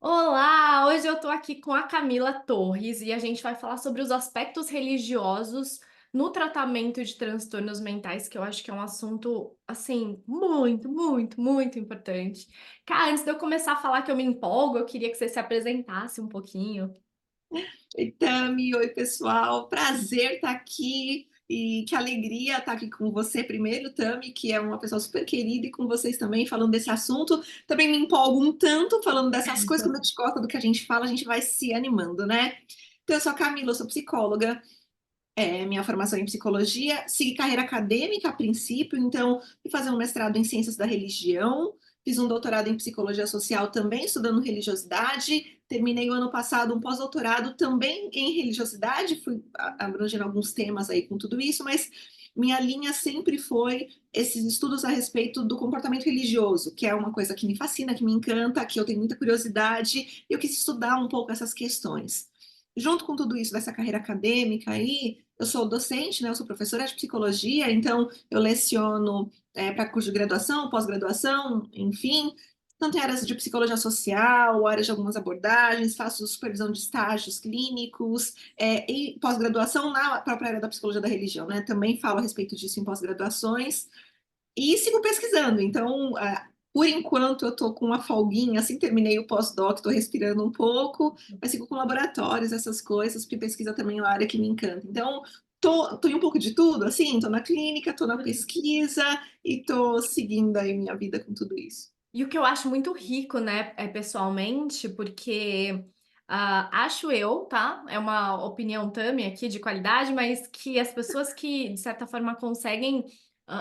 Olá, hoje eu tô aqui com a Camila Torres e a gente vai falar sobre os aspectos religiosos no tratamento de transtornos mentais, que eu acho que é um assunto, assim, muito importante. Cara, antes de eu começar a falar que eu me empolgo, eu queria que você se apresentasse um pouquinho. Oi, Tami, oi, pessoal. Prazer estar aqui e que alegria estar aqui com você primeiro, Tami, que é uma pessoa super querida, e com vocês também falando desse assunto. Também me empolgo um tanto falando dessas coisas, quando a gente gosta do que a gente fala, a gente vai se animando, né? Então, eu sou a Camila, eu sou psicóloga, minha formação é em psicologia, segui carreira acadêmica a princípio, então fui fazer um mestrado em ciências da religião, fiz um doutorado em psicologia social também, estudando religiosidade, terminei o ano passado um pós-doutorado também em religiosidade, fui abrangendo alguns temas aí com tudo isso, mas minha linha sempre foi esses estudos a respeito do comportamento religioso, que é uma coisa que me fascina, que me encanta, que eu tenho muita curiosidade, e eu quis estudar um pouco essas questões. Junto com tudo isso dessa carreira acadêmica aí, eu sou docente, né? Eu sou professora de psicologia, então eu leciono para curso de graduação, pós-graduação, enfim, tanto em áreas de psicologia social, áreas de algumas abordagens, faço supervisão de estágios clínicos, e pós-graduação na própria área da psicologia da religião, né? Também falo a respeito disso em pós-graduações. E sigo pesquisando, então, por enquanto, eu estou com uma folguinha, assim, terminei o pós-doc, estou respirando um pouco, mas sigo com laboratórios, essas coisas, porque pesquisa também é uma área que me encanta. Então, tô em um pouco de tudo, assim, tô na clínica, tô na pesquisa e tô seguindo aí minha vida com tudo isso. E o que eu acho muito rico, né, pessoalmente, porque acho eu, tá? É uma opinião também aqui de qualidade, mas que as pessoas que, de certa forma, conseguem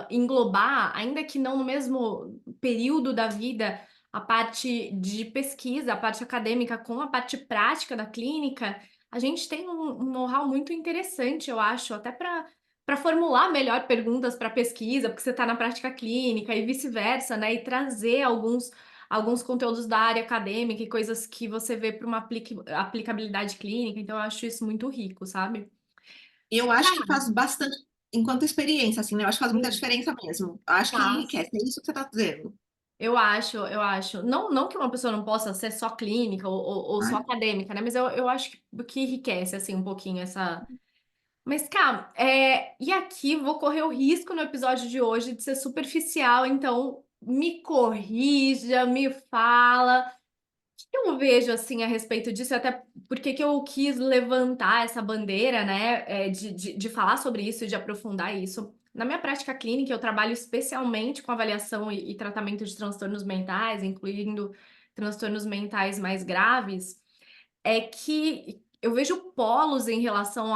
englobar, ainda que não no mesmo período da vida, a parte de pesquisa, a parte acadêmica com a parte prática da clínica, a gente tem um know-how muito interessante, eu acho, até para formular melhor perguntas para pesquisa, porque você está na prática clínica e vice-versa, né? E trazer alguns conteúdos da área acadêmica e coisas que você vê para uma aplicabilidade clínica. Então, eu acho isso muito rico, sabe? E eu acho que faz bastante, enquanto experiência, assim, né? Eu acho que faz muita Sim. diferença mesmo. Eu acho que Faz. enriquece, é isso que você está dizendo. Eu acho. Não que uma pessoa não possa ser só clínica ou só Ai, acadêmica, né? Mas eu acho que enriquece, assim, um pouquinho essa. Mas, cá, e aqui vou correr o risco no episódio de hoje de ser superficial, então me corrija, me fala. O que eu vejo, assim, a respeito disso, até porque que eu quis levantar essa bandeira, né, de falar sobre isso e de aprofundar isso. Na minha prática clínica, eu trabalho especialmente com avaliação e tratamento de transtornos mentais, incluindo transtornos mentais mais graves, é que eu vejo polos em relação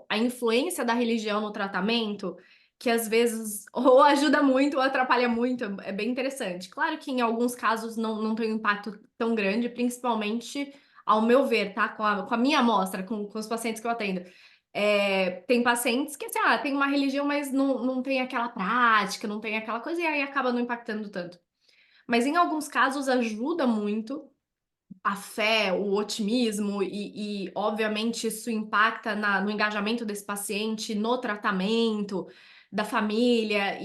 à influência da religião no tratamento, que às vezes ou ajuda muito ou atrapalha muito, é bem interessante. Claro que em alguns casos não tem um impacto tão grande, principalmente ao meu ver, tá? Com a minha amostra, com os pacientes que eu atendo. Tem pacientes que, assim, tem uma religião, mas não tem aquela prática, não tem aquela coisa, e aí acaba não impactando tanto. Mas em alguns casos ajuda muito, a fé, o otimismo obviamente isso impacta no engajamento desse paciente, no tratamento, da família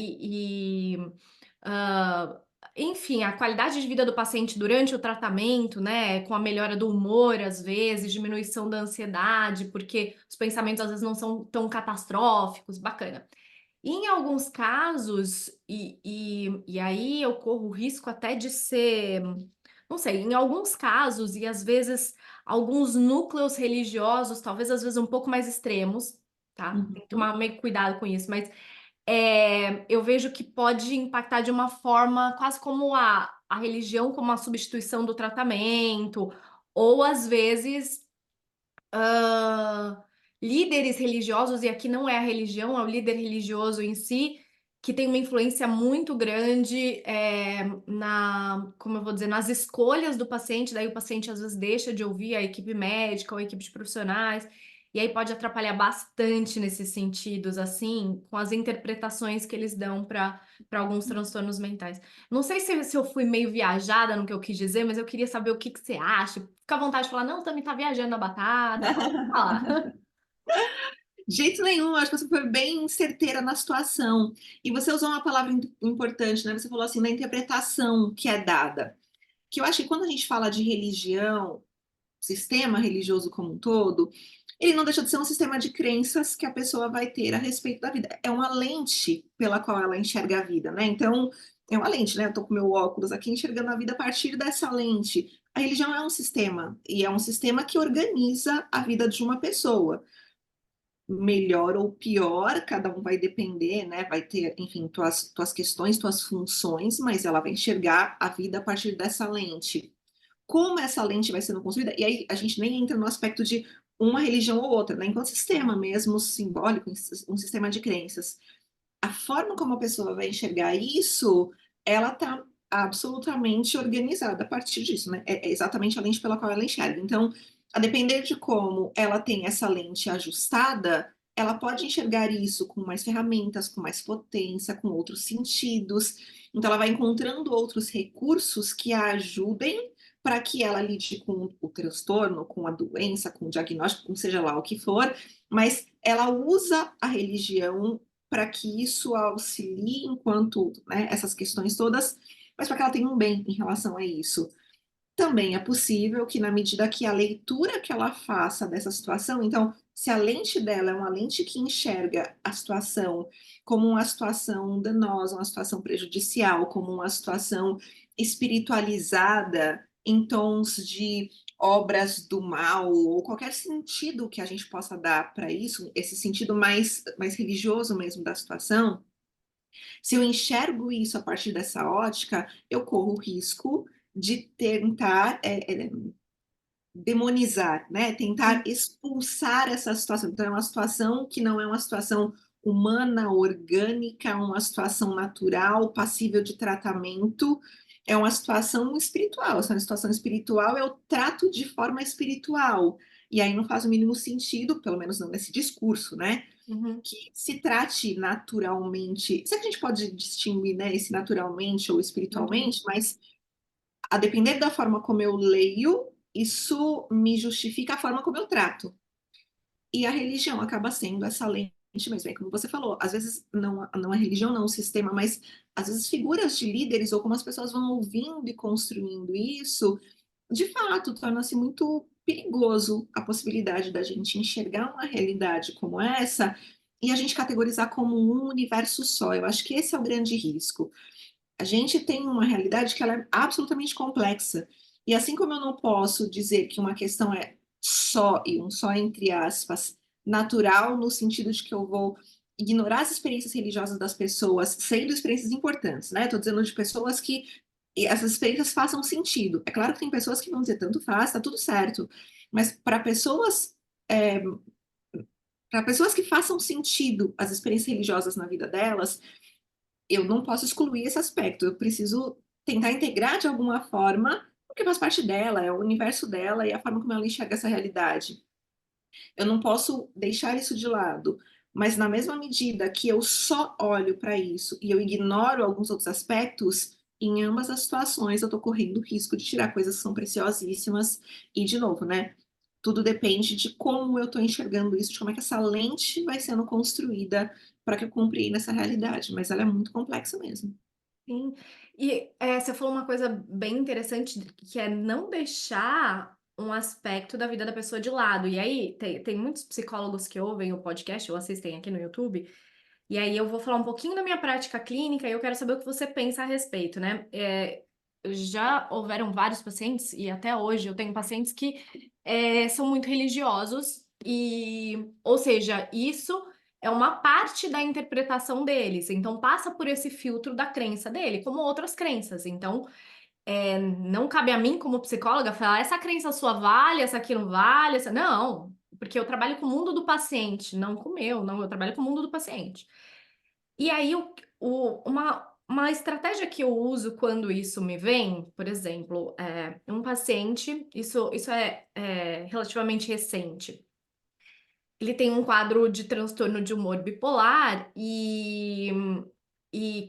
ah, enfim, a qualidade de vida do paciente durante o tratamento, né, com a melhora do humor, às vezes, diminuição da ansiedade, porque os pensamentos às vezes não são tão catastróficos, bacana. E em alguns casos, e aí eu corro o risco até de ser, não sei, em alguns casos, e às vezes alguns núcleos religiosos, talvez às vezes um pouco mais extremos, tá? Tem que uhum. tomar meio cuidado com isso, mas eu vejo que pode impactar de uma forma quase como a religião como uma substituição do tratamento, ou às vezes líderes religiosos, e aqui não é a religião, é o líder religioso em si, que tem uma influência muito grande como eu vou dizer, nas escolhas do paciente, daí o paciente às vezes deixa de ouvir a equipe médica ou a equipe de profissionais, e aí pode atrapalhar bastante nesses sentidos, assim, com as interpretações que eles dão para alguns transtornos mentais. Não sei se eu fui meio viajada no que eu quis dizer, mas eu queria saber o que que você acha. Fica à vontade de falar, não, também tá viajando a batata, pode falar. De jeito nenhum, acho que você foi bem certeira na situação. E você usou uma palavra importante, né? Você falou assim, na interpretação que é dada. que eu acho que quando a gente fala de religião, sistema religioso como um todo, ele não deixa de ser um sistema de crenças que a pessoa vai ter a respeito da vida. É uma lente pela qual ela enxerga a vida, né? Então, é uma lente, né? Eu tô com meu óculos aqui enxergando a vida a partir dessa lente. A religião é um sistema, e é um sistema que organiza a vida de uma pessoa. Melhor ou pior, cada um vai depender, né? Vai ter, enfim, tuas questões, tuas funções, mas ela vai enxergar a vida a partir dessa lente. Como essa lente vai sendo construída, e aí a gente nem entra no aspecto de uma religião ou outra, né? Enquanto sistema mesmo simbólico, um sistema de crenças. A forma como a pessoa vai enxergar isso, ela está absolutamente organizada a partir disso, né? É exatamente a lente pela qual ela enxerga. Então, a depender de como ela tem essa lente ajustada, ela pode enxergar isso com mais ferramentas, com mais potência, com outros sentidos. Então, ela vai encontrando outros recursos que a ajudem para que ela lide com o transtorno, com a doença, com o diagnóstico, com seja lá o que for, mas ela usa a religião para que isso auxilie enquanto, né, essas questões todas, mas para que ela tenha um bem em relação a isso. Também é possível que, na medida que a leitura que ela faça dessa situação, então, se a lente dela é uma lente que enxerga a situação como uma situação danosa, uma situação prejudicial, como uma situação espiritualizada, em tons de obras do mal, ou qualquer sentido que a gente possa dar para isso, esse sentido mais religioso mesmo da situação, se eu enxergo isso a partir dessa ótica, eu corro o risco de tentar demonizar, né? Tentar expulsar essa situação. Então, é uma situação que não é uma situação humana, orgânica, uma situação natural, passível de tratamento. É uma situação espiritual. Essa situação espiritual eu trato de forma espiritual. E aí não faz o mínimo sentido, pelo menos não nesse discurso, né? Uhum, Que se trate naturalmente. Será que a gente pode distinguir, né, esse naturalmente ou uhum. espiritualmente? Mas a depender da forma como eu leio, isso me justifica a forma como eu trato. E a religião acaba sendo essa lente mesmo, é como você falou, às vezes não a religião, não o sistema, mas às vezes figuras de líderes ou como as pessoas vão ouvindo e construindo isso, de fato, torna-se muito perigoso a possibilidade da gente enxergar uma realidade como essa e a gente categorizar como um universo só. Eu acho que esse é o grande risco. A gente tem uma realidade que ela é absolutamente complexa. E assim como eu não posso dizer que uma questão é só, e um só entre aspas, natural, no sentido de que eu vou ignorar as experiências religiosas das pessoas, sendo experiências importantes, né? Estou dizendo de pessoas que essas experiências façam sentido. É claro que tem pessoas que vão dizer tanto faz, tá tudo certo. Mas é, para pessoas que façam sentido as experiências religiosas na vida delas, eu não posso excluir esse aspecto, eu preciso tentar integrar de alguma forma, porque faz parte dela, é o universo dela e a forma como ela enxerga essa realidade. Eu não posso deixar isso de lado, mas na mesma medida que eu só olho para isso e eu ignoro alguns outros aspectos, em ambas as situações eu estou correndo o risco de tirar coisas que são preciosíssimas e, de novo, né? Tudo depende de como eu estou enxergando isso, de como é que essa lente vai sendo construída para que eu compreenda essa realidade, mas ela é muito complexa mesmo. Sim. E você falou uma coisa bem interessante, que é não deixar um aspecto da vida da pessoa de lado. E aí, tem muitos psicólogos que ouvem o podcast ou assistem aqui no YouTube. E aí, eu vou falar um pouquinho da minha prática clínica e eu quero saber o que você pensa a respeito, né? Já houveram vários pacientes, e até hoje eu tenho pacientes que são muito religiosos, ou seja, isso é uma parte da interpretação deles, então passa por esse filtro da crença dele, como outras crenças. Então, não cabe a mim, como psicóloga, falar essa crença sua vale, essa aqui não vale, essa... Não, porque eu trabalho com o mundo do paciente, não com o meu, não, eu trabalho com o mundo do paciente. E aí, uma estratégia que eu uso quando isso me vem, por exemplo, um paciente, isso é relativamente recente. Ele tem um quadro de transtorno de humor bipolar e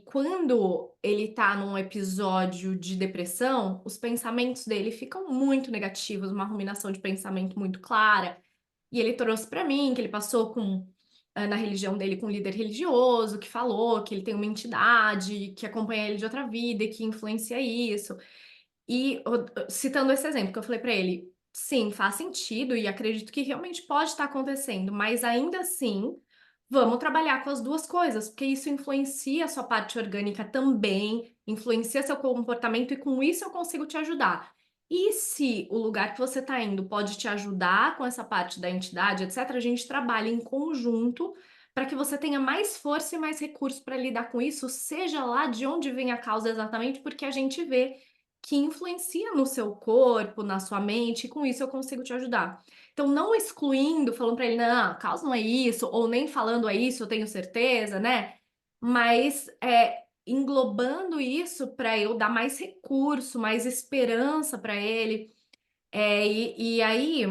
quando ele tá num episódio de depressão, os pensamentos dele ficam muito negativos, uma ruminação de pensamento muito clara. E ele trouxe para mim que ele passou na religião dele com um líder religioso que falou que ele tem uma entidade que acompanha ele de outra vida e que influencia isso. E citando esse exemplo que eu falei para ele, sim, faz sentido e acredito que realmente pode estar acontecendo, mas ainda assim, vamos trabalhar com as duas coisas, porque isso influencia a sua parte orgânica também, influencia seu comportamento e com isso eu consigo te ajudar. E se o lugar que você está indo pode te ajudar com essa parte da entidade, etc., a gente trabalha em conjunto para que você tenha mais força e mais recursos para lidar com isso, seja lá de onde vem a causa exatamente, porque a gente vê que influencia no seu corpo, na sua mente, e com isso eu consigo te ajudar. Então, não excluindo, falando para ele, não, a causa não é isso, ou nem falando é isso, eu tenho certeza, né? Mas englobando isso para eu dar mais recurso, mais esperança para ele. E aí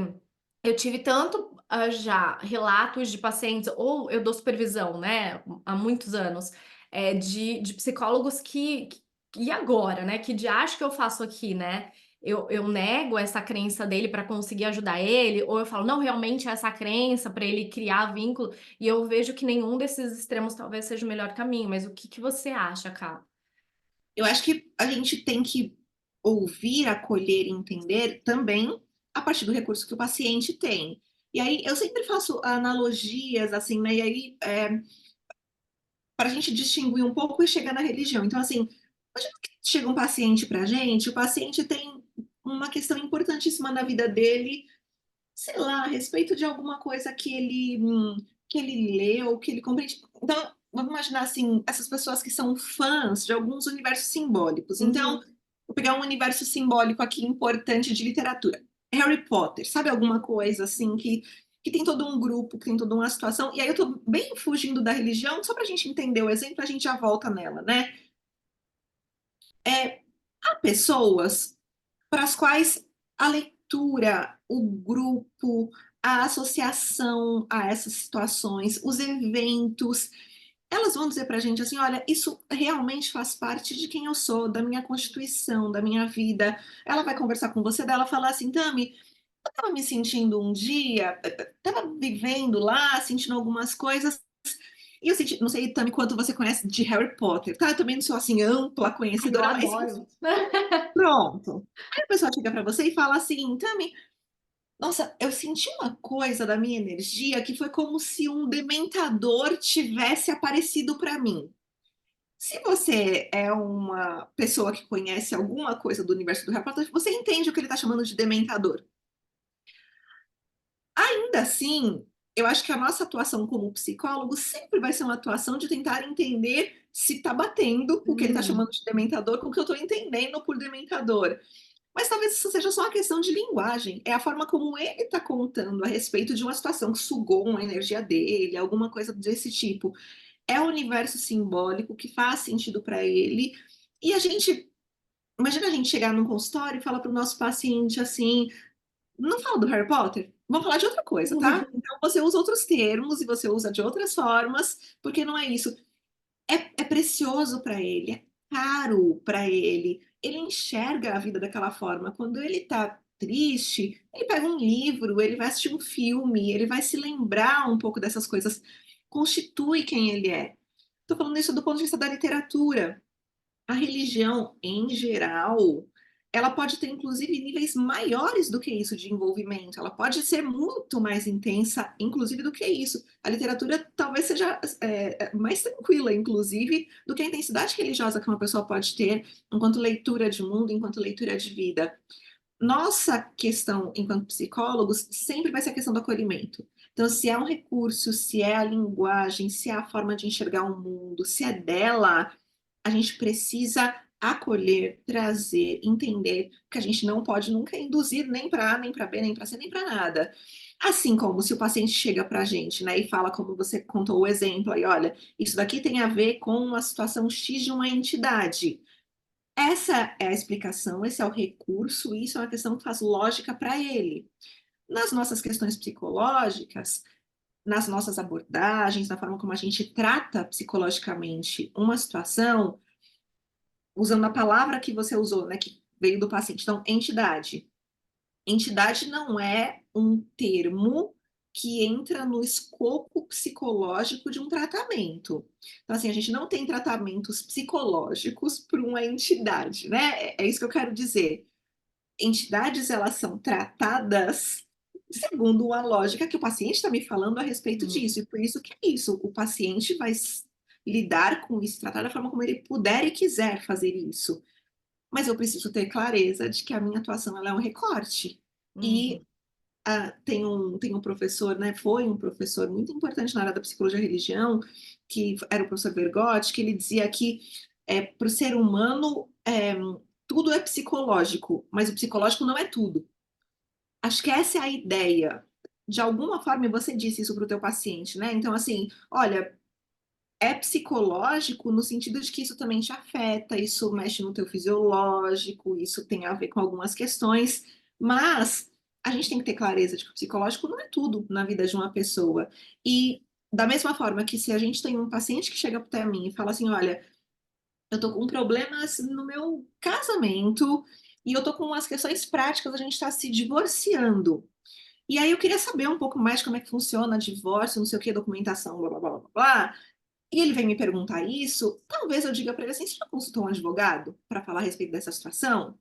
eu tive tanto já relatos de pacientes, ou eu dou supervisão, né, há muitos anos, de psicólogos e agora, né? Que diacho que eu faço aqui, né? Eu nego essa crença dele para conseguir ajudar ele, ou eu falo, não, realmente é essa crença para ele criar vínculo, e eu vejo que nenhum desses extremos talvez seja o melhor caminho, mas o que que você acha, Ká? Eu acho que a gente tem que ouvir, acolher e entender também a partir do recurso que o paciente tem. E aí eu sempre faço analogias, assim, né? E aí, para a gente distinguir um pouco e chegar na religião. Então, assim, imagina que chega um paciente para a gente, o paciente tem uma questão importantíssima na vida dele, sei lá, a respeito de alguma coisa que ele leu, que ele compreende. Então, vamos imaginar assim, essas pessoas que são fãs de alguns universos simbólicos. Então, Uhum. vou pegar um universo simbólico aqui importante de literatura. Harry Potter, sabe alguma coisa assim que tem todo um grupo, que tem toda uma situação. E aí eu tô bem fugindo da religião, só pra gente entender o exemplo, a gente já volta nela, né? Há pessoas para as quais a leitura, o grupo, a associação a essas situações, os eventos, elas vão dizer para a gente assim: olha, isso realmente faz parte de quem eu sou, da minha constituição, da minha vida. Ela vai conversar com você, dela falar assim: Tami, eu estava me sentindo um dia, estava vivendo lá, sentindo algumas coisas. E eu senti, não sei, Tami, quanto você conhece de Harry Potter, tá? Eu também não sou assim ampla Ai, eu conhecedora, mas adoro. pronto. Aí a pessoa chega para você e fala assim, Tami, nossa, eu senti uma coisa da minha energia que foi como se um dementador tivesse aparecido para mim. Se você é uma pessoa que conhece alguma coisa do universo do Harry Potter, você entende o que ele está chamando de dementador. Ainda assim, eu acho que a nossa atuação como psicólogo sempre vai ser uma atuação de tentar entender se está batendo o que ele está chamando Uhum. de dementador com o que eu estou entendendo por dementador. Mas talvez isso seja só uma questão de linguagem. É a forma como ele está contando a respeito de uma situação que sugou uma energia dele, alguma coisa desse tipo. É o universo simbólico que faz sentido para ele. E a gente, imagina a gente chegar num consultório e falar para o nosso paciente assim: não fala do Harry Potter, vamos falar de outra coisa, tá? Então você usa outros termos e você usa de outras formas, porque não é isso. É precioso para ele, é caro para ele. Ele enxerga a vida daquela forma. Quando ele está triste, ele pega um livro, ele vai assistir um filme, ele vai se lembrar um pouco dessas coisas. Constitui quem ele é. Estou falando isso do ponto de vista da literatura. A religião, em geral, ela pode ter, inclusive, níveis maiores do que isso de envolvimento. Ela pode ser muito mais intensa, inclusive, do que isso. A literatura talvez seja mais tranquila, inclusive, do que a intensidade religiosa que uma pessoa pode ter enquanto leitura de mundo, enquanto leitura de vida. Nossa questão, enquanto psicólogos, sempre vai ser a questão do acolhimento. Então, se é um recurso, se é a linguagem, se é a forma de enxergar o mundo, se é dela, a gente precisa acolher, trazer, entender que a gente não pode nunca induzir nem para A, nem para B, nem para C, nem para nada. Assim como se o paciente chega para a gente, né, e fala, como você contou o exemplo aí, olha, isso daqui tem a ver com uma situação X de uma entidade. Essa é a explicação, esse é o recurso, isso é uma questão que faz lógica para ele. Nas nossas questões psicológicas, nas nossas abordagens, na forma como a gente trata psicologicamente uma situação, usando a palavra que você usou, né, que veio do paciente. Então, entidade. Entidade não é um termo que entra no escopo psicológico de um tratamento. Então, assim, a gente não tem tratamentos psicológicos para uma entidade, né? É isso que eu quero dizer. entidades elas são tratadas segundo uma lógica que o paciente está me falando a respeito Hum, disso, e por isso que é isso, o paciente vai lidar com isso, tratar da forma como ele puder e quiser fazer isso. Mas eu preciso ter clareza de que a minha atuação ela é um recorte. E uhum, tem um professor, né, foi um professor muito importante na área da psicologia e religião, que era o professor Bergotti, que ele dizia que para o ser humano tudo é psicológico, mas o psicológico não é tudo. Acho que essa é a ideia. De alguma forma, e você disse isso para o teu paciente, né? Então, assim, olha, é psicológico no sentido de que isso também te afeta, isso mexe no teu fisiológico, isso tem a ver com algumas questões, mas a gente tem que ter clareza de que o psicológico não é tudo na vida de uma pessoa. E da mesma forma que se a gente tem um paciente que chega até mim e fala assim, olha, eu tô com problemas no meu casamento e eu tô com umas questões práticas, a gente tá se divorciando. E aí eu queria saber um pouco mais de como é que funciona divórcio, não sei o que, documentação, blá, blá, blá, blá, blá. E ele vem me perguntar isso, talvez eu diga para ele assim, você já consultou um advogado para falar a respeito dessa situação?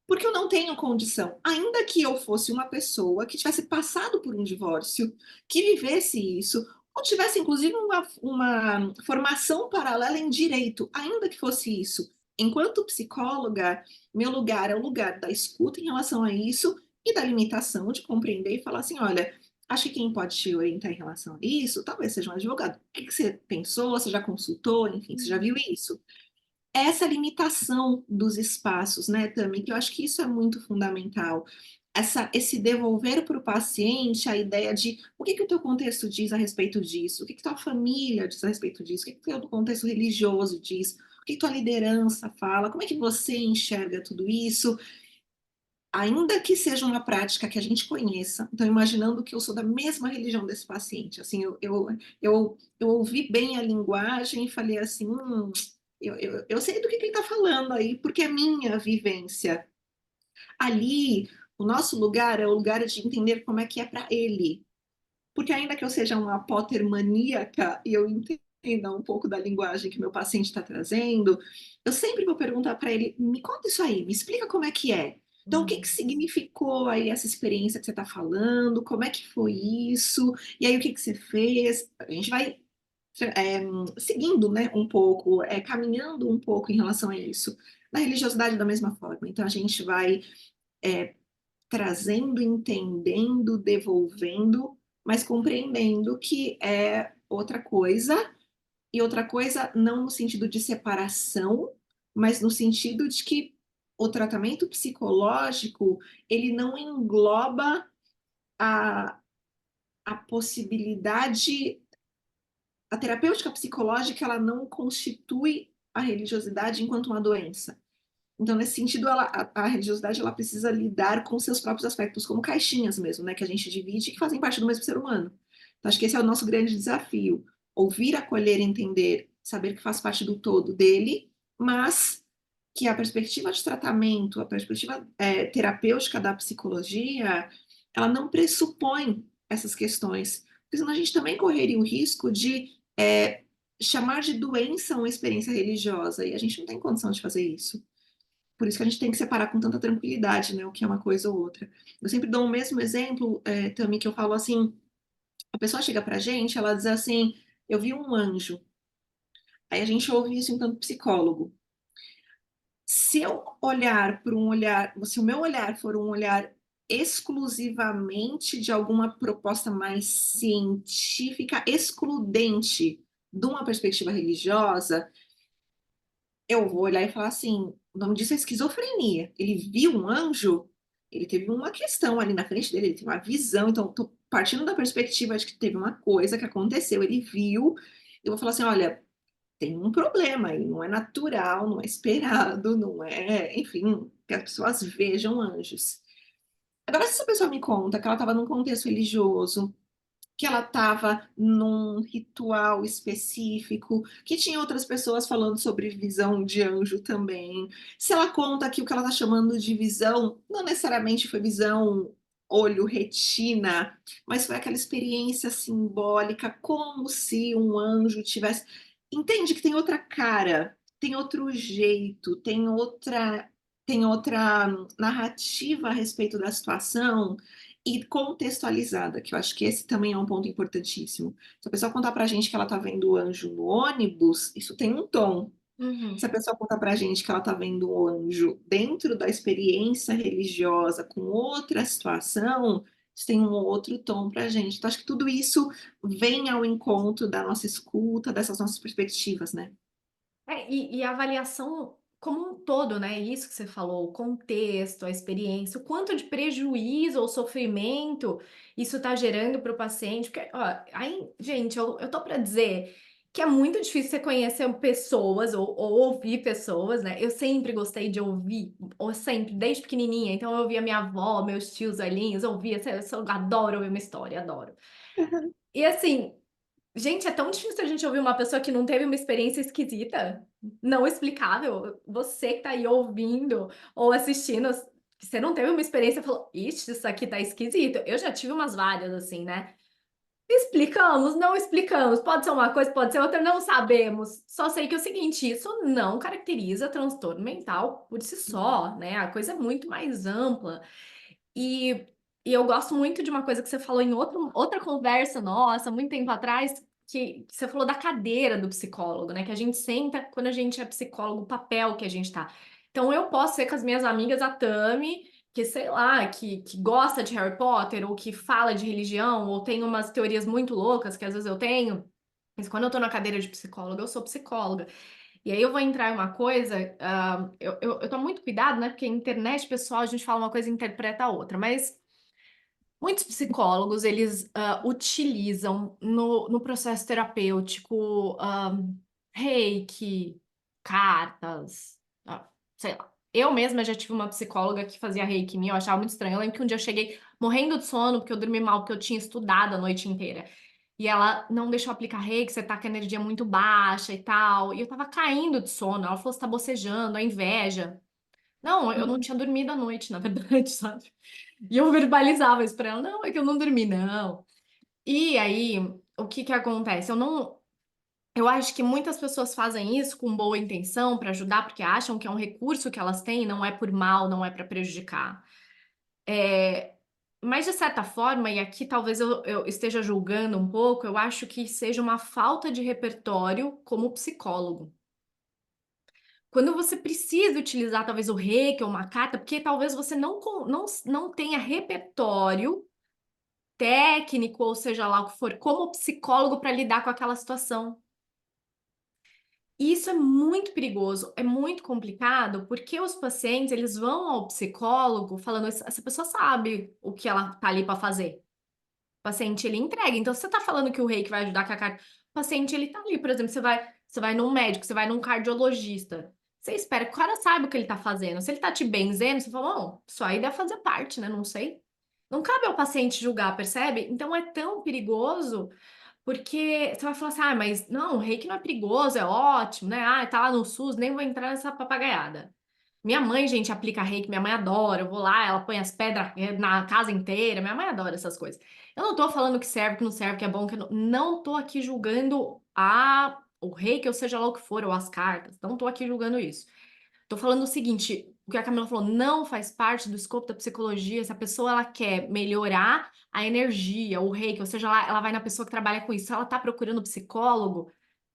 Porque eu não tenho condição, ainda que eu fosse uma pessoa que tivesse passado por um divórcio, que vivesse isso, ou tivesse inclusive uma formação paralela em direito, ainda que fosse isso. Enquanto psicóloga, meu lugar é o lugar da escuta em relação a isso e da limitação de compreender e falar assim: olha, acho que quem pode te orientar em relação a isso talvez seja um advogado. O que que você pensou? Você já consultou? Enfim, você já uhum. viu isso? Essa limitação dos espaços, né, Tami, que eu acho que isso é muito fundamental. Esse devolver para o paciente a ideia de o que o teu contexto diz a respeito disso, o que tua família diz a respeito disso, o que o teu contexto religioso diz, o que tua liderança fala, como é que você enxerga tudo isso, ainda que seja uma prática que a gente conheça. Então, imaginando que eu sou da mesma religião desse paciente, assim, eu ouvi bem a linguagem e falei assim, eu sei do que ele está falando aí, porque é minha vivência. Ali, o nosso lugar é o lugar de entender como é que é para ele. Porque ainda que eu seja uma Potter maníaca e eu entenda um pouco da linguagem que meu paciente está trazendo, eu sempre vou perguntar para ele: me conta isso aí, me explica como é que é. Então, o que que Uhum. significou aí essa experiência que você está falando? Como é que foi isso? E aí, o que que você fez? A gente vai é, seguindo, né, um pouco, caminhando um pouco em relação a isso. Na religiosidade, da mesma forma. Então, a gente vai é, trazendo, entendendo, devolvendo, mas compreendendo que é outra coisa, e outra coisa não no sentido de separação, mas no sentido de que o tratamento psicológico, ele não engloba a, a possibilidade, a terapêutica psicológica, ela não constitui a religiosidade enquanto uma doença. Então, nesse sentido, a religiosidade ela precisa lidar com seus próprios aspectos, como caixinhas mesmo, né, que a gente divide e que fazem parte do mesmo ser humano. Então, acho que esse é o nosso grande desafio: ouvir, acolher, entender, saber que faz parte do todo dele, mas que a perspectiva de tratamento, a perspectiva terapêutica da psicologia, ela não pressupõe essas questões, porque senão a gente também correria o risco de chamar de doença uma experiência religiosa, e a gente não tem condição de fazer isso. Por isso que a gente tem que separar com tanta tranquilidade, né, o que é uma coisa ou outra. Eu sempre dou o mesmo exemplo, também, que eu falo assim, a pessoa chega pra gente, ela diz assim, eu vi um anjo. Aí a gente ouve isso enquanto psicólogo. Se eu olhar por um olhar, se o meu olhar for um olhar exclusivamente de alguma proposta mais científica, excludente de uma perspectiva religiosa, eu vou olhar e falar assim: o nome disso é esquizofrenia. Ele viu um anjo, ele teve uma questão ali na frente dele, ele teve uma visão. Então, tô partindo da perspectiva de que teve uma coisa que aconteceu, ele viu. Eu vou falar assim: olha, tem um problema aí, não é natural, não é esperado, não é, enfim, que as pessoas vejam anjos. Agora, se essa pessoa me conta que ela estava num contexto religioso, que ela estava num ritual específico, que tinha outras pessoas falando sobre visão de anjo também. Se ela conta que o que ela está chamando de visão não necessariamente foi visão olho-retina, mas foi aquela experiência simbólica, como se um anjo tivesse. Entende que tem outra cara, tem outro jeito, tem outra. tem outra narrativa a respeito da situação e contextualizada, que eu acho que esse também é um ponto importantíssimo. Se a pessoa contar pra gente que ela tá vendo o anjo no ônibus, isso tem um tom. Se Uhum. a pessoa contar pra gente que ela tá vendo o anjo dentro da experiência religiosa com outra situação, isso tem um outro tom pra gente. Então, acho que tudo isso vem ao encontro da nossa escuta, dessas nossas perspectivas, né? E a avaliação como um todo, né? Isso que você falou, o contexto, a experiência, o quanto de prejuízo ou sofrimento isso está gerando para o paciente. Porque, ó, aí, gente, eu tô para dizer que é muito difícil você conhecer pessoas ou ouvir pessoas, né? Eu sempre gostei de ouvir, ou sempre, desde pequenininha. Então, eu ouvia minha avó, meus tios velhinhos, ouvia, eu adoro ouvir uma história, adoro. E assim, gente, é tão difícil a gente ouvir uma pessoa que não teve uma experiência esquisita, não explicável. Você que tá aí ouvindo ou assistindo, que você não teve uma experiência e falou, ixi, isso aqui tá esquisito. Eu já tive umas várias assim, né? Explicamos, não explicamos. Pode ser uma coisa, pode ser outra, não sabemos. Só sei que é o seguinte, isso não caracteriza transtorno mental por si só, né? A coisa é muito mais ampla. E, e eu gosto muito de uma coisa que você falou em outra conversa nossa, muito tempo atrás, que você falou da cadeira do psicólogo, né? Que a gente senta quando a gente é psicólogo, o papel que a gente tá. Então eu posso ser com as minhas amigas, a Tami, que sei lá, que gosta de Harry Potter, ou que fala de religião, ou tem umas teorias muito loucas que às vezes eu tenho. Mas quando eu tô na cadeira de psicóloga, eu sou psicóloga. E aí eu vou entrar em uma coisa, eu tomo muito cuidado, né? Porque internet, pessoal, a gente fala uma coisa e interpreta a outra, mas muitos psicólogos, eles utilizam no processo terapêutico reiki, cartas, sei lá. Eu mesma já tive uma psicóloga que fazia reiki em mim, eu achava muito estranho. Eu lembro que um dia eu cheguei morrendo de sono, porque eu dormi mal, porque eu tinha estudado a noite inteira. E ela não deixou eu aplicar reiki, você tá com a energia muito baixa e tal. E eu tava caindo de sono. Ela falou, você tá bocejando, a inveja. Não, eu não tinha dormido à noite, na verdade, sabe? E eu verbalizava isso pra ela, não, é que eu não dormi, não. E aí, o que que acontece? Eu acho que muitas pessoas fazem isso com boa intenção para ajudar, porque acham que é um recurso que elas têm, não é por mal, não é para prejudicar. É, mas de certa forma, e aqui talvez eu esteja julgando um pouco, eu acho que seja uma falta de repertório como psicólogo. Quando você precisa utilizar talvez o reiki ou uma carta, porque talvez você não tenha repertório técnico, ou seja lá o que for, como psicólogo para lidar com aquela situação. E isso é muito perigoso, é muito complicado, porque os pacientes, eles vão ao psicólogo falando, essa pessoa sabe o que ela tá ali para fazer. O paciente, ele entrega. Então, se você tá falando que o reiki vai ajudar com a carta, o paciente, ele tá ali, por exemplo, você vai num médico, você vai num cardiologista. Você espera que o cara saiba o que ele tá fazendo. Se ele tá te benzendo, você fala, bom, isso aí deve fazer parte, né? Não sei. Não cabe ao paciente julgar, percebe? Então é tão perigoso porque você vai falar assim, mas não, o reiki não é perigoso, é ótimo, né? Ah, tá lá no SUS, nem vou entrar nessa papagaiada. Minha mãe, gente, aplica reiki, minha mãe adora. Eu vou lá, ela põe as pedras na casa inteira. Minha mãe adora essas coisas. Eu não tô falando que serve, que não serve, que é bom, que não. Não tô aqui julgando o reiki, ou seja lá o que for, ou as cartas. Não tô aqui julgando isso. Tô falando o seguinte, o que a Camila falou, não faz parte do escopo da psicologia. Se a pessoa ela quer melhorar a energia, o reiki, ou seja, ela vai na pessoa que trabalha com isso. Se ela tá procurando psicólogo,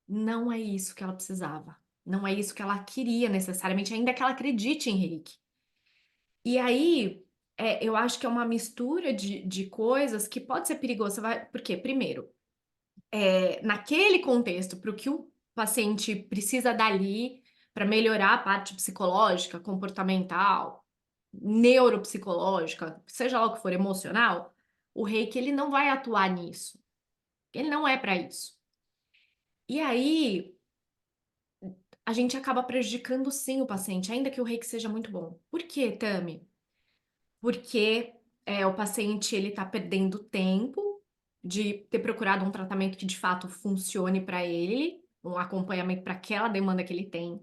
não é isso que ela precisava. Não é isso que ela queria necessariamente, ainda que ela acredite em reiki. E aí, eu acho que é uma mistura de coisas que pode ser perigosa. Por quê? Primeiro, naquele contexto, para o que o paciente precisa dali para melhorar a parte psicológica, comportamental, neuropsicológica, seja lá o que for, emocional, o reiki ele não vai atuar nisso. Ele não é para isso. E aí, a gente acaba prejudicando sim o paciente, ainda que o reiki seja muito bom. Por quê, Tami? Porque o paciente ele está perdendo tempo de ter procurado um tratamento que de fato funcione para ele, um acompanhamento para aquela demanda que ele tem.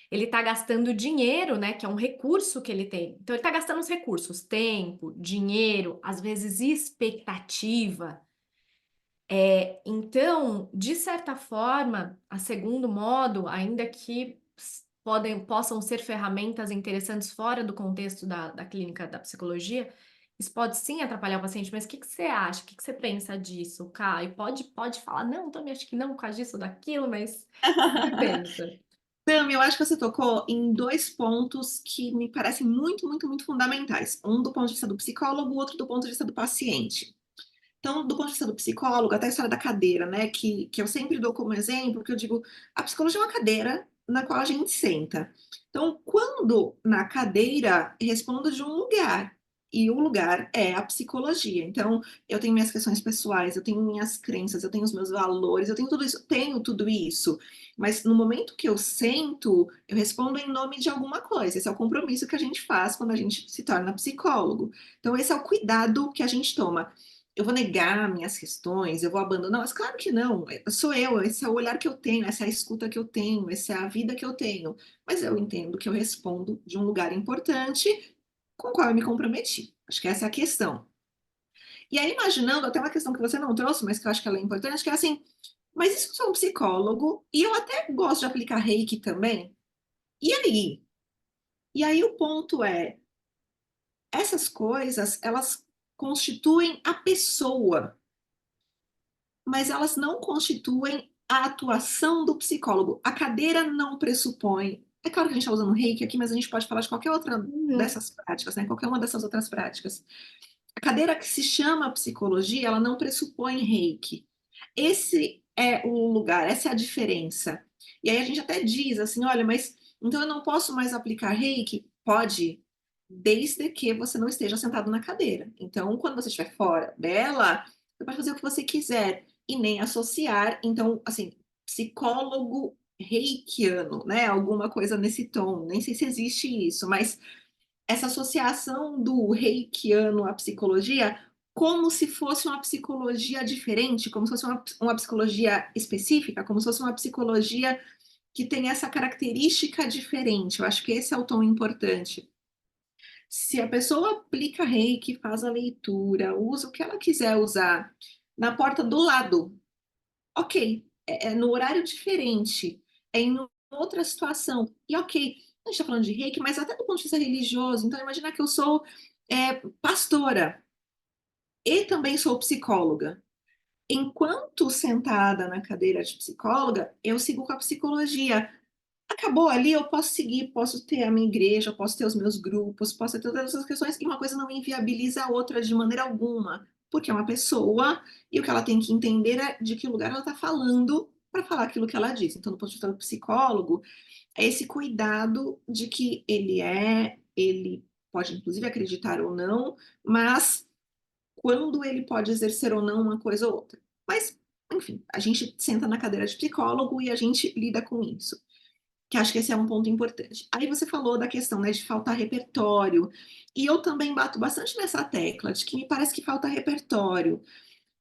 Ele está gastando dinheiro, né, que é um recurso que ele tem. Então ele está gastando os recursos, tempo, dinheiro, às vezes expectativa. Então, de certa forma, a segundo modo, ainda que possam ser ferramentas interessantes fora do contexto da clínica da psicologia, isso pode sim atrapalhar o paciente, mas o que que você acha? O que que você pensa disso, Kai? Pode falar, não, também acho que não, por causa disso ou daquilo, mas o que você pensa? Tami, eu acho que você tocou em dois pontos que me parecem muito, muito, muito fundamentais. Um do ponto de vista do psicólogo, o outro do ponto de vista do paciente. Então, do ponto de vista do psicólogo, até a história da cadeira, né, que eu sempre dou como exemplo, que eu digo, a psicologia é uma cadeira na qual a gente senta. Então, quando na cadeira, respondo de um lugar, e o lugar é a psicologia. Então, eu tenho minhas questões pessoais, eu tenho minhas crenças, eu tenho os meus valores, eu tenho tudo isso. Mas no momento que eu sento, eu respondo em nome de alguma coisa. Esse é o compromisso que a gente faz quando a gente se torna psicólogo. Então, esse é o cuidado que a gente toma. Eu vou negar minhas questões, eu vou abandonar, mas claro que não, sou eu, esse é o olhar que eu tenho, essa é a escuta que eu tenho, essa é a vida que eu tenho. Mas eu entendo que eu respondo de um lugar importante com o qual eu me comprometi. Acho que essa é a questão. E aí, imaginando até uma questão que você não trouxe, mas que eu acho que ela é importante, que é assim, mas isso eu sou um psicólogo, e eu até gosto de aplicar reiki também. E aí? E aí o ponto é, essas coisas, elas constituem a pessoa, mas elas não constituem a atuação do psicólogo. A cadeira não pressupõe. É claro que a gente está usando reiki aqui, mas a gente pode falar de qualquer outra Uhum. dessas práticas, né? Qualquer uma dessas outras práticas. A cadeira que se chama psicologia, ela não pressupõe reiki. Esse é o lugar, essa é a diferença. E aí a gente até diz assim: olha, mas então eu não posso mais aplicar reiki? Pode, desde que você não esteja sentado na cadeira. Então, quando você estiver fora dela, você pode fazer o que você quiser e nem associar. Então, assim, psicólogo reikiano, né? Alguma coisa nesse tom. Nem sei se existe isso, mas essa associação do reikiano à psicologia como se fosse uma psicologia diferente, como se fosse uma psicologia específica, como se fosse uma psicologia que tem essa característica diferente. Eu acho que esse é o tom importante. Se a pessoa aplica reiki, faz a leitura, usa o que ela quiser usar na porta do lado, ok, é no horário diferente, é em outra situação, e ok, a gente está falando de reiki, mas até do ponto de vista religioso, então imagina que eu sou pastora e também sou psicóloga. Enquanto sentada na cadeira de psicóloga, eu sigo com a psicologia. Acabou ali, eu posso seguir, posso ter a minha igreja, posso ter os meus grupos, posso ter todas essas questões, e uma coisa não inviabiliza a outra de maneira alguma, porque é uma pessoa e o que ela tem que entender é de que lugar ela está falando para falar aquilo que ela diz. Então, do ponto de vista do psicólogo, é esse cuidado de que ele pode inclusive acreditar ou não, mas quando ele pode exercer ou não uma coisa ou outra. Mas, enfim, a gente senta na cadeira de psicólogo e a gente lida com isso, que acho que esse é um ponto importante. Aí você falou da questão, né, de faltar repertório, e eu também bato bastante nessa tecla de que me parece que falta repertório,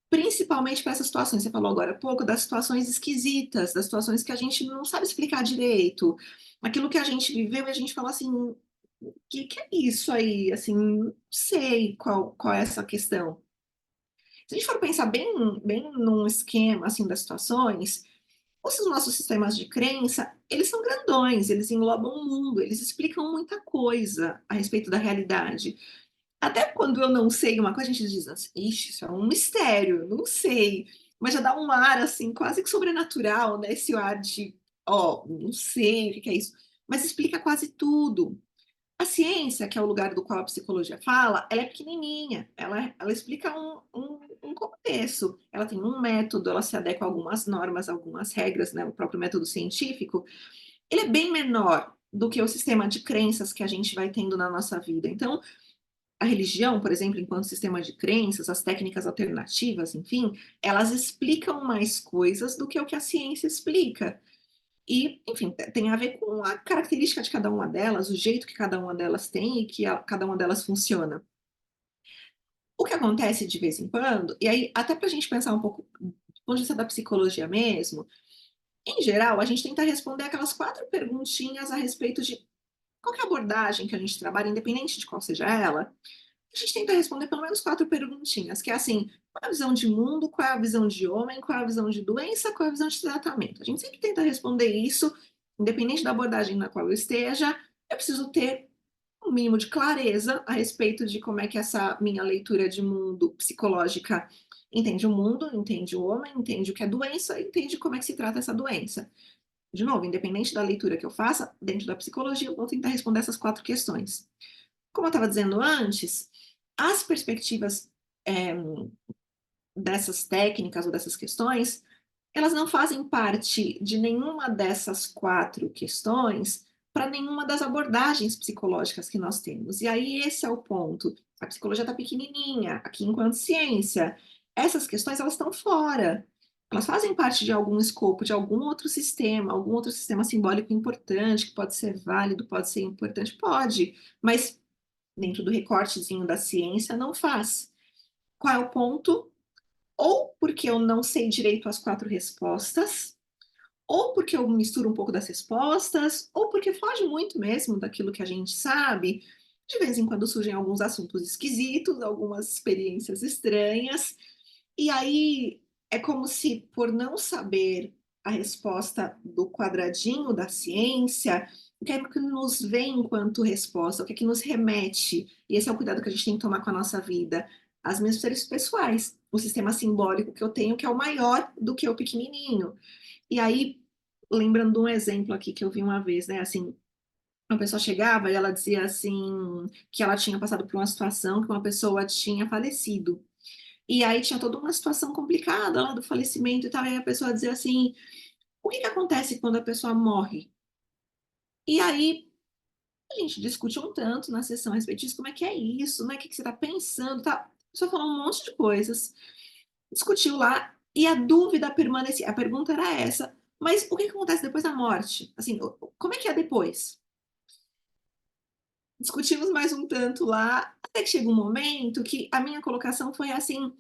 principalmente para essas situações. Você falou agora há pouco das situações esquisitas, das situações que a gente não sabe explicar direito, aquilo que a gente viveu e a gente fala assim, o que é isso aí? Assim, não sei qual é essa questão. Se a gente for pensar bem num esquema assim das situações, os nossos sistemas de crença, eles são grandões, eles englobam o mundo, eles explicam muita coisa a respeito da realidade. Até quando eu não sei uma coisa, a gente diz assim, ixi, isso é um mistério, eu não sei. Mas já dá um ar, assim, quase que sobrenatural, né? Esse ar de, ó, não sei o que é isso. Mas explica quase tudo. A ciência, que é o lugar do qual a psicologia fala, ela é pequenininha, ela explica um contexto, ela tem um método, ela se adequa a algumas normas, algumas regras, né? O próprio método científico, ele é bem menor do que o sistema de crenças que a gente vai tendo na nossa vida. Então, a religião, por exemplo, enquanto sistema de crenças, as técnicas alternativas, enfim, elas explicam mais coisas do que o que a ciência explica. E, enfim, tem a ver com a característica de cada uma delas, o jeito que cada uma delas tem e que cada uma delas funciona. O que acontece de vez em quando, e aí, até para a gente pensar um pouco do ponto de vista da psicologia mesmo, em geral, a gente tenta responder aquelas quatro perguntinhas a respeito de qualquer abordagem que a gente trabalha, independente de qual seja ela, a gente tenta responder pelo menos quatro perguntinhas, que é assim, qual é a visão de mundo, qual é a visão de homem, qual é a visão de doença, qual é a visão de tratamento. A gente sempre tenta responder isso independente da abordagem na qual eu esteja, eu preciso ter um mínimo de clareza a respeito de como é que essa minha leitura de mundo psicológica entende o mundo, entende o homem, entende o que é doença, entende como é que se trata essa doença. De novo, independente da leitura que eu faça, dentro da psicologia, eu vou tentar responder essas 4 questões. Como eu estava dizendo antes, as perspectivas, eh, dessas técnicas ou dessas questões, elas não fazem parte de nenhuma dessas 4 questões para nenhuma das abordagens psicológicas que nós temos. E aí esse é o ponto. A psicologia está pequenininha, aqui enquanto ciência. Essas questões elas estão fora. Elas fazem parte de algum escopo, de algum outro sistema simbólico importante, que pode ser válido, pode ser importante, pode, mas dentro do recortezinho da ciência não faz. Qual é o ponto? Ou porque eu não sei direito as 4 respostas, ou porque eu misturo um pouco das respostas, ou porque foge muito mesmo daquilo que a gente sabe. De vez em quando surgem alguns assuntos esquisitos, algumas experiências estranhas, e aí é como se, por não saber a resposta do quadradinho da ciência, o que é que nos vem enquanto resposta, o que é que nos remete, e esse é o cuidado que a gente tem que tomar com a nossa vida, as minhas experiências pessoais, o sistema simbólico que eu tenho, que é o maior do que o pequenininho. E aí, lembrando de um exemplo aqui que eu vi uma vez, né, assim, uma pessoa chegava e ela dizia assim, que ela tinha passado por uma situação que uma pessoa tinha falecido. E aí tinha toda uma situação complicada lá do falecimento e tal, e aí a pessoa dizia assim: "O que que acontece quando a pessoa morre?". E aí a gente discute um tanto na sessão a respeito disso, como é que é isso, né, o que que você está pensando, tal. A pessoa falou um monte de coisas, discutiu lá, e a dúvida permanecia, a pergunta era essa: "Mas o que que acontece depois da morte? Assim, como é que é depois?". Discutimos mais um tanto lá, até que chega um momento que a minha colocação foi assim: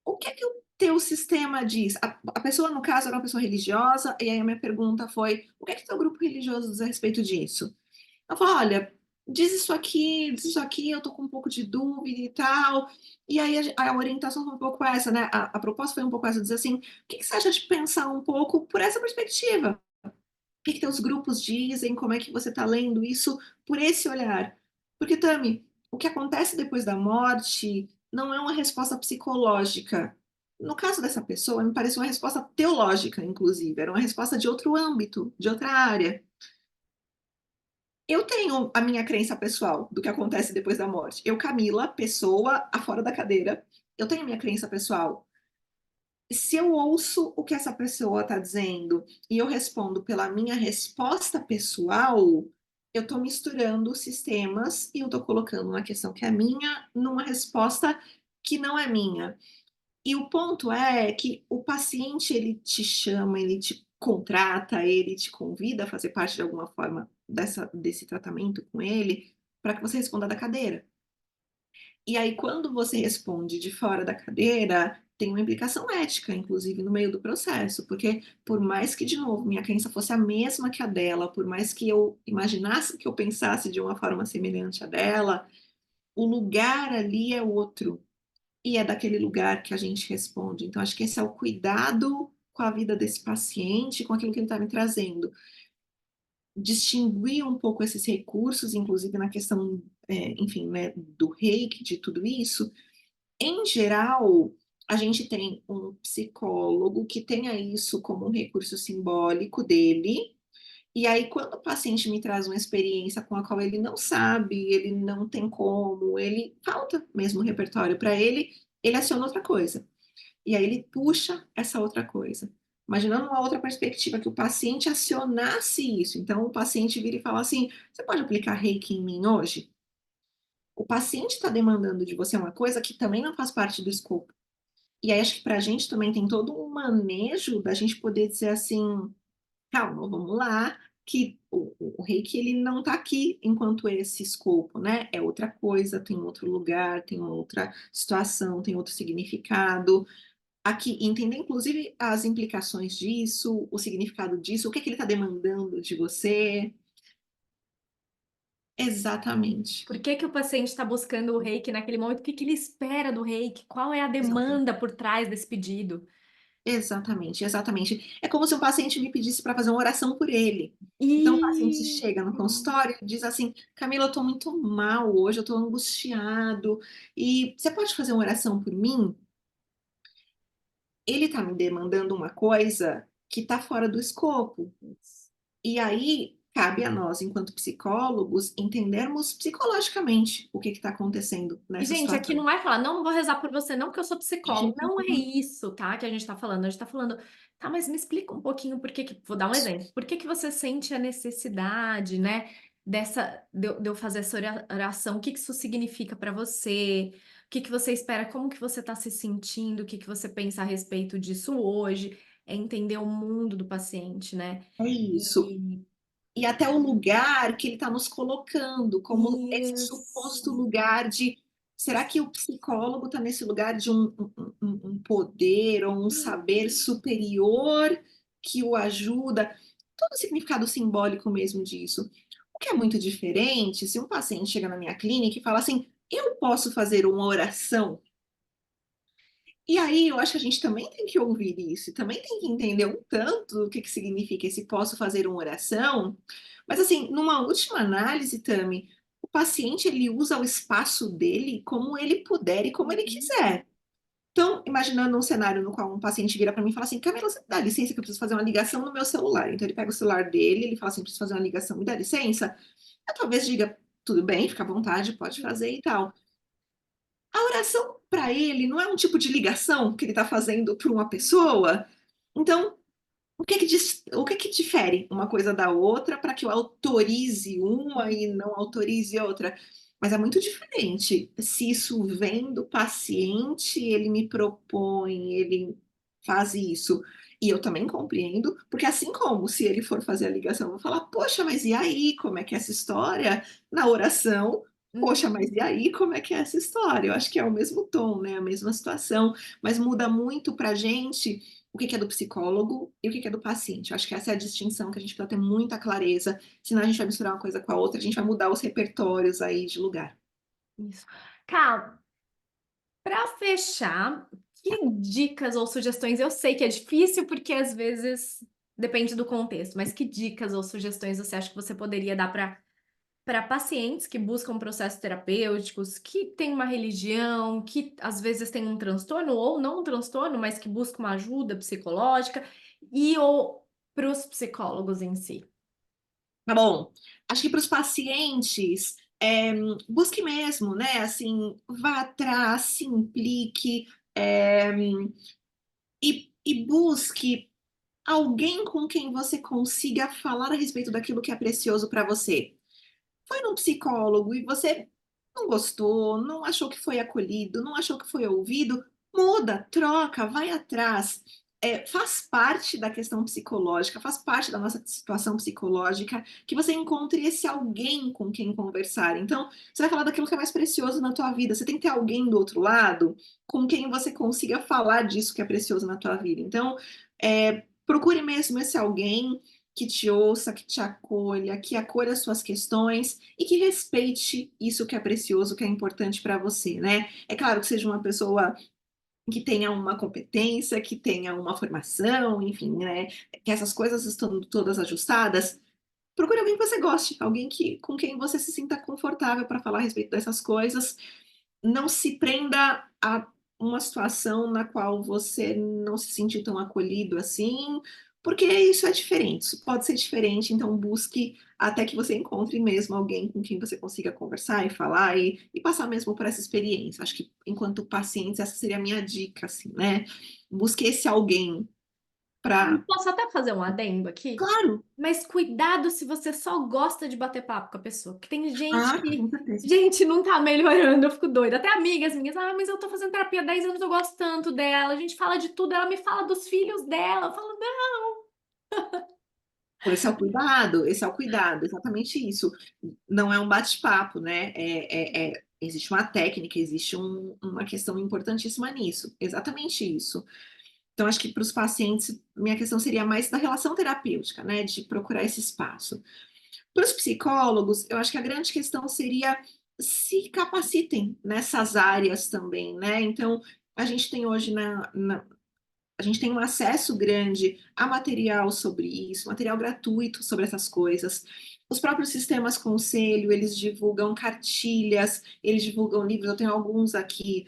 "O que é que o teu sistema diz?". A pessoa, no caso, era uma pessoa religiosa, e aí a minha pergunta foi: "O que é que teu grupo religioso diz a respeito disso?". Ela falou: "Olha, diz isso aqui, eu tô com um pouco de dúvida e tal". E aí a orientação foi um pouco essa, né, a proposta foi um pouco essa, dizer assim: "O que que você acha de pensar um pouco por essa perspectiva? O que que teus grupos dizem? Como é que você está lendo isso por esse olhar?". Porque, Tami, o que acontece depois da morte não é uma resposta psicológica. No caso dessa pessoa, me pareceu uma resposta teológica, inclusive, era uma resposta de outro âmbito, de outra área. Eu tenho a minha crença pessoal do que acontece depois da morte. Eu, Camila, pessoa, afora da cadeira, eu tenho a minha crença pessoal. Se eu ouço o que essa pessoa está dizendo e eu respondo pela minha resposta pessoal, eu estou misturando sistemas e eu estou colocando uma questão que é minha numa resposta que não é minha. E o ponto é que o paciente ele te chama, ele te contrata, ele te convida a fazer parte de alguma forma desse tratamento com ele, para que você responda da cadeira. E aí, quando você responde de fora da cadeira, tem uma implicação ética, inclusive, no meio do processo, porque por mais que, de novo, minha crença fosse a mesma que a dela, por mais que eu imaginasse que eu pensasse de uma forma semelhante à dela, o lugar ali é outro. E é daquele lugar que a gente responde. Então, acho que esse é o cuidado com a vida desse paciente, com aquilo que ele está me trazendo. Distinguir um pouco esses recursos, inclusive na questão, enfim, né, do reiki, de tudo isso, em geral, a gente tem um psicólogo que tenha isso como um recurso simbólico dele, e aí quando o paciente me traz uma experiência com a qual ele não sabe, ele não tem como, ele falta mesmo o repertório para ele, ele aciona outra coisa. E aí ele puxa essa outra coisa. Imaginando uma outra perspectiva, que o paciente acionasse isso. Então o paciente vira e fala assim: "Você pode aplicar reiki em mim hoje?". O paciente está demandando de você uma coisa que também não faz parte do escopo. E aí acho que para a gente também tem todo um manejo da gente poder dizer assim: "Calma, vamos lá, que o reiki ele não está aqui enquanto esse escopo, né, é outra coisa, tem outro lugar, tem outra situação, tem outro significado". Aqui, entender inclusive as implicações disso, o significado disso, o que é que ele está demandando de você. Exatamente, Por que que o paciente está buscando o reiki naquele momento? O que que ele espera do reiki? Qual é a exatamente. demanda por trás desse pedido? Exatamente, exatamente. É como se um paciente me pedisse para fazer uma oração por ele. Então, o paciente chega no Isso. consultório e diz assim: Camila, eu estou muito mal hoje, eu estou angustiado, e você pode fazer uma oração por mim? Ele está me demandando uma coisa que está fora do escopo. E aí, cabe a nós, enquanto psicólogos, entendermos psicologicamente o que está acontecendo E, nessa gente, aqui situação. não é falar, não vou rezar por você, não, porque eu sou De psicóloga. jeito Não é nenhum. isso, tá? Que a gente tá falando. A gente tá falando, tá, mas me explica um pouquinho por que vou dar um exemplo. Por que que você sente a necessidade, né, de eu fazer essa oração? O que que isso significa pra você? O que que você espera? Como que você tá se sentindo? O que que você pensa a respeito disso hoje? É entender o mundo do paciente, né? É isso. E E até o lugar que ele está nos colocando, como esse isso. suposto lugar de será que o psicólogo está nesse lugar de um poder ou um saber superior que o ajuda? Todo o significado simbólico mesmo disso. O que é muito diferente se um paciente chega na minha clínica e fala assim: eu posso fazer uma oração? E aí, eu acho que a gente também tem que ouvir isso, e também tem que entender um tanto o que que significa esse "posso fazer uma oração", mas assim, numa última análise, Tami, o paciente ele usa o espaço dele como ele puder e como ele quiser. Então, imaginando um cenário no qual um paciente vira para mim e fala assim: "Camila, você dá licença que eu preciso fazer uma ligação no meu celular". Então ele pega o celular dele, ele fala assim: "Preciso fazer uma ligação, me dá licença?". Eu talvez diga: "Tudo bem, fica à vontade, pode fazer e tal". A oração para ele não é um tipo de ligação que ele está fazendo para uma pessoa? Então, o que que difere uma coisa da outra para que eu autorize uma e não autorize outra? Mas é muito diferente se isso vem do paciente, ele me propõe, ele faz isso, e eu também compreendo, porque assim como se ele for fazer a ligação, eu vou falar: "Poxa, mas e aí, como é que é essa história?". Na oração: "Poxa, mas Uhum. e aí, como é que é essa história?". Eu acho que é o mesmo tom, né, a mesma situação, mas muda muito pra gente o que que é do psicólogo e o que que é do paciente. Eu acho que essa é a distinção que a gente precisa ter muita clareza, senão a gente vai misturar uma coisa com a outra, a gente vai mudar os repertórios aí de lugar. Isso. Cá, para fechar, Tá. que dicas ou sugestões, eu sei que é difícil porque às vezes depende do contexto, mas que dicas ou sugestões você acha que você poderia dar para pacientes que buscam processos terapêuticos, que têm uma religião, que às vezes têm um transtorno ou não um transtorno, mas que buscam uma ajuda psicológica e ou para os psicólogos em si? Tá bom. Acho que para os pacientes, busque mesmo, né, assim, vá atrás, se implique, e busque alguém com quem você consiga falar a respeito daquilo que é precioso para você. Foi num psicólogo e você não gostou, não achou que foi acolhido, não achou que foi ouvido, muda, troca, vai atrás. Faz parte da questão psicológica, faz parte da nossa situação psicológica que você encontre esse alguém com quem conversar. Então, você vai falar daquilo que é mais precioso na tua vida. Você tem que ter alguém do outro lado com quem você consiga falar disso que é precioso na tua vida. Então, procure mesmo esse alguém que te ouça, que te acolha, que acolha as suas questões e que respeite isso que é precioso, que é importante para você, né? É claro que seja uma pessoa que tenha uma competência, que tenha uma formação, enfim, né? Que essas coisas estão todas ajustadas. Procure alguém que você goste, alguém que, com quem você se sinta confortável para falar a respeito dessas coisas. Não se prenda a uma situação na qual você não se sentir tão acolhido assim, porque isso é diferente, isso pode ser diferente, então busque até que você encontre mesmo alguém com quem você consiga conversar e falar e passar mesmo por essa experiência. Acho que enquanto pacientes essa seria a minha dica, assim, né. Busque esse alguém para Posso até fazer um adendo aqui? claro. Mas cuidado se você só gosta de bater papo com a pessoa, porque tem gente Ah, com que, certeza. gente, não tá melhorando, eu fico doida. Até amigas minhas, ah, mas eu tô fazendo terapia há 10 anos, eu gosto tanto dela, a gente fala de tudo, ela me fala dos filhos dela, eu falo, não. Esse é o cuidado, exatamente isso. Não é um bate-papo, né, existe uma técnica, existe uma questão importantíssima nisso, exatamente isso. Então acho que para os pacientes, minha questão seria mais da relação terapêutica, né, de procurar esse espaço. Para os psicólogos, eu acho que a grande questão seria se capacitem nessas áreas também, né, então a gente tem hoje a gente tem um acesso grande a material sobre isso, material gratuito sobre essas coisas. Os próprios sistemas conselho, eles divulgam cartilhas, eles divulgam livros, eu tenho alguns aqui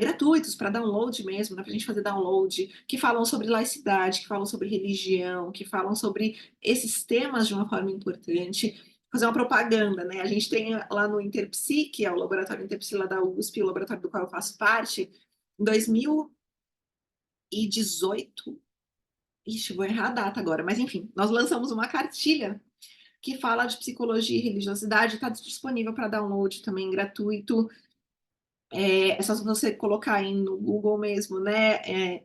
gratuitos para download mesmo, para a gente fazer download, que falam sobre laicidade, que falam sobre religião, que falam sobre esses temas de uma forma importante. Fazer uma propaganda, né? A gente tem lá no Interpsi, que é o laboratório Interpsi lá da USP, o laboratório do qual eu faço parte, em 2018, ixi, vou errar a data agora, mas enfim, nós lançamos uma cartilha que fala de psicologia e religiosidade, está disponível para download também gratuito. É só você colocar aí no Google mesmo, né?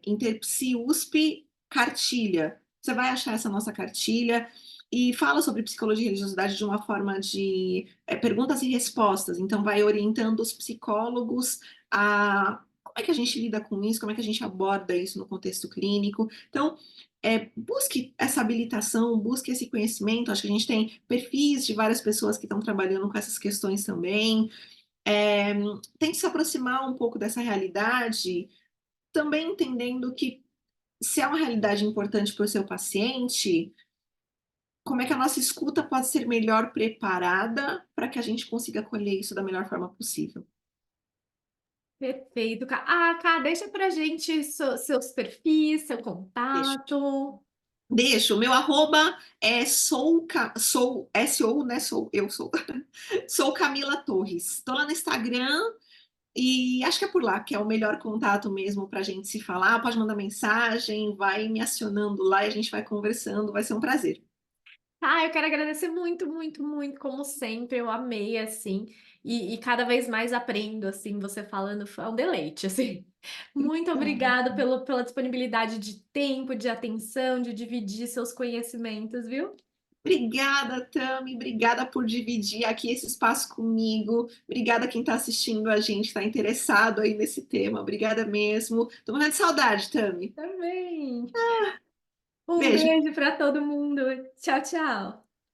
Interpsi USP cartilha. Você vai achar essa nossa cartilha e fala sobre psicologia e religiosidade de uma forma de perguntas e respostas. Então, vai orientando os psicólogos a como é que a gente lida com isso, como é que a gente aborda isso no contexto clínico. Então, busque essa habilitação, busque esse conhecimento. Acho que a gente tem perfis de várias pessoas que estão trabalhando com essas questões também. É, Tente se aproximar um pouco dessa realidade, também entendendo que se é uma realidade importante para o seu paciente, como é que a nossa escuta pode ser melhor preparada para que a gente consiga acolher isso da melhor forma possível. Perfeito, Cá. Ah, Cá, deixa pra gente seus perfis, seu Deixa. contato. Deixa, o meu arroba é sou, S-O, né? Sou Camila Torres. Estou lá no Instagram. E acho que é por lá que é o melhor contato mesmo para a gente se falar. Pode mandar mensagem, vai me acionando lá e a gente vai conversando. Vai ser um prazer. Ah, eu quero agradecer muito, muito, muito, como sempre, eu amei, assim, e cada vez mais aprendo, assim, você falando, é um deleite, assim. Muito Obrigada. obrigada pela disponibilidade de tempo, de atenção, de dividir seus conhecimentos, viu? Obrigada, Tami. Obrigada por dividir aqui esse espaço comigo. Obrigada quem está assistindo a gente, está interessado aí nesse tema. Obrigada mesmo. Tô morrendo de saudade, Tami. Também. Um Beijo. beijo para todo mundo. Tchau, tchau.